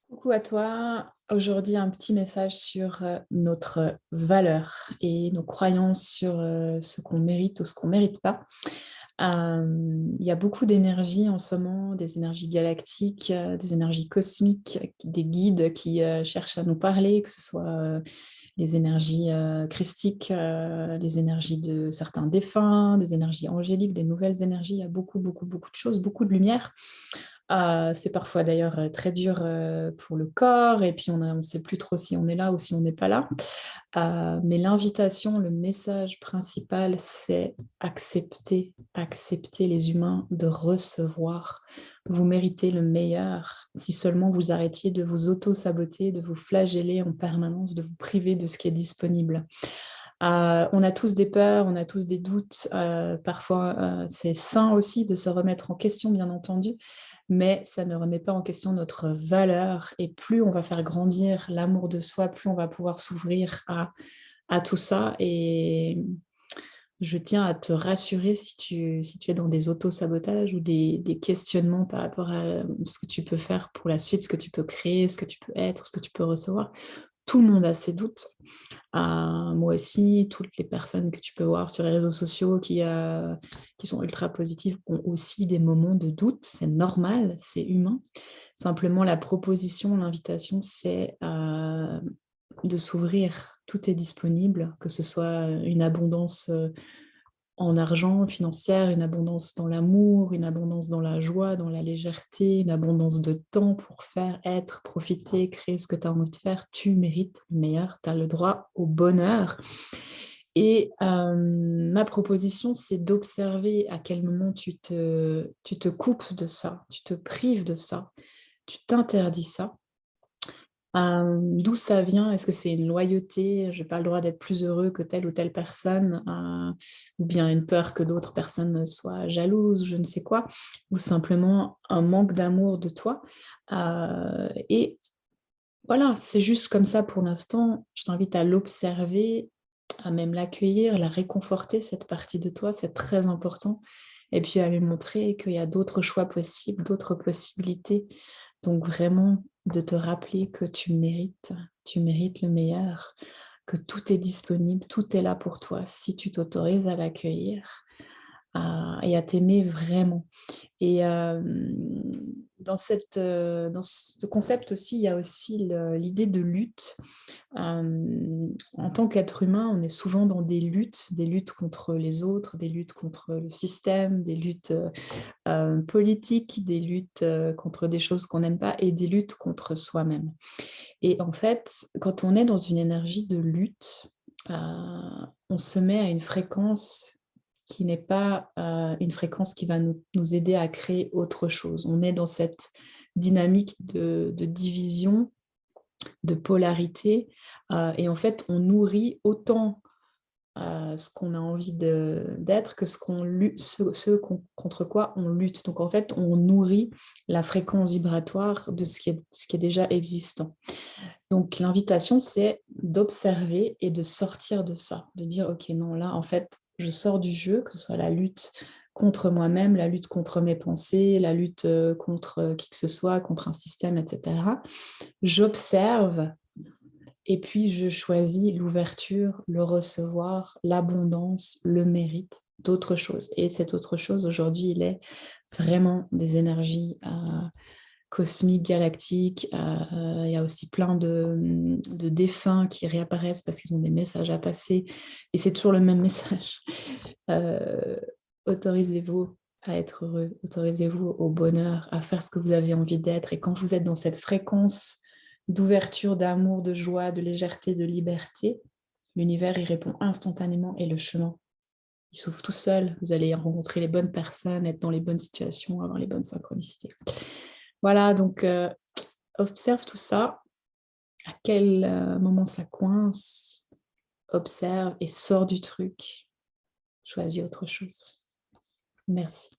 Coucou à toi. Aujourd'hui, un petit message sur notre valeur et nos croyances sur ce qu'on mérite ou ce qu'on ne mérite pas. Il y a beaucoup d'énergie en ce moment, des énergies galactiques, des énergies cosmiques, des guides qui cherchent à nous parler, que ce soit les énergies christiques, les énergies de certains défunts, des énergies angéliques, des nouvelles énergies. Il y a beaucoup, beaucoup, beaucoup de choses, beaucoup de lumière. C'est parfois d'ailleurs très dur pour le corps et puis on ne sait plus trop si on est là ou si on n'est pas là. Mais l'invitation, le message principal, c'est accepter, accepter les humains de recevoir. Vous méritez le meilleur si seulement vous arrêtiez de vous auto-saboter, de vous flageller en permanence, de vous priver de ce qui est disponible. On a tous des peurs, on a tous des doutes. Parfois, c'est sain aussi de se remettre en question, bien entendu, mais ça ne remet pas en question notre valeur. Et plus on va faire grandir l'amour de soi, plus on va pouvoir s'ouvrir à tout ça. Et je tiens à te rassurer si tu es dans des auto-sabotages ou des questionnements par rapport à ce que tu peux faire pour la suite, ce que tu peux créer, ce que tu peux être, ce que tu peux recevoir. Tout le monde a ses doutes. Moi aussi, toutes les personnes que tu peux voir sur les réseaux sociaux qui sont ultra positives ont aussi des moments de doute. C'est normal, c'est humain. Simplement, la proposition, l'invitation, c'est de s'ouvrir. Tout est disponible, que ce soit une abondance en argent, financière, une abondance dans l'amour, une abondance dans la joie, dans la légèreté, une abondance de temps pour faire, être, profiter, créer ce que tu as envie de faire. Tu mérites le meilleur, tu as le droit au bonheur. Et ma proposition, c'est d'observer à quel moment tu te coupes de ça, tu te prives de ça, tu t'interdis ça. D'où ça vient? Est-ce que c'est une loyauté? Je n'ai pas le droit d'être plus heureux que telle ou telle personne, ou bien une peur que d'autres personnes soient jalouses, je ne sais quoi, ou simplement un manque d'amour de toi. Et voilà, c'est juste comme ça pour l'instant. Je t'invite à l'observer, à même l'accueillir, la réconforter, cette partie de toi, c'est très important. Et puis à lui montrer qu'il y a d'autres choix possibles, d'autres possibilités. Donc vraiment, de te rappeler que tu mérites le meilleur, que tout est disponible, tout est là pour toi si tu t'autorises à l'accueillir et à t'aimer vraiment. Et dans ce concept aussi, il y a aussi l'idée de lutte. En tant qu'être humain, on est souvent dans des luttes contre les autres, des luttes contre le système, des luttes politiques, des luttes contre des choses qu'on n'aime pas et des luttes contre soi-même. Et en fait, quand on est dans une énergie de lutte, on se met à une fréquence qui n'est pas une fréquence qui va nous aider à créer autre chose. On est dans cette dynamique de division, de polarité, et en fait, on nourrit autant ce qu'on a envie d'être que contre quoi on lutte. Donc en fait, on nourrit la fréquence vibratoire de ce qui est déjà existant. Donc l'invitation, c'est d'observer et de sortir de ça, de dire, OK, non, là, en fait, je sors du jeu, que ce soit la lutte contre moi-même, la lutte contre mes pensées, la lutte contre qui que ce soit, contre un système, etc. J'observe et puis je choisis l'ouverture, le recevoir, l'abondance, le mérite d'autre chose. Et cette autre chose, aujourd'hui, il est vraiment des énergies cosmiques, galactiques. Il y a aussi plein de défunts qui réapparaissent parce qu'ils ont des messages à passer. Et c'est toujours le même message. Euh, autorisez-vous à être heureux, autorisez-vous au bonheur, à faire ce que vous avez envie d'être. Et quand vous êtes dans cette fréquence d'ouverture, d'amour, de joie, de légèreté, de liberté, l'univers y répond instantanément et le chemin, il s'ouvre tout seul. Vous allez rencontrer les bonnes personnes, être dans les bonnes situations, avoir les bonnes synchronicités. Voilà, donc observe tout ça. À quel moment ça coince, observe et sors du truc. Choisis autre chose. Merci.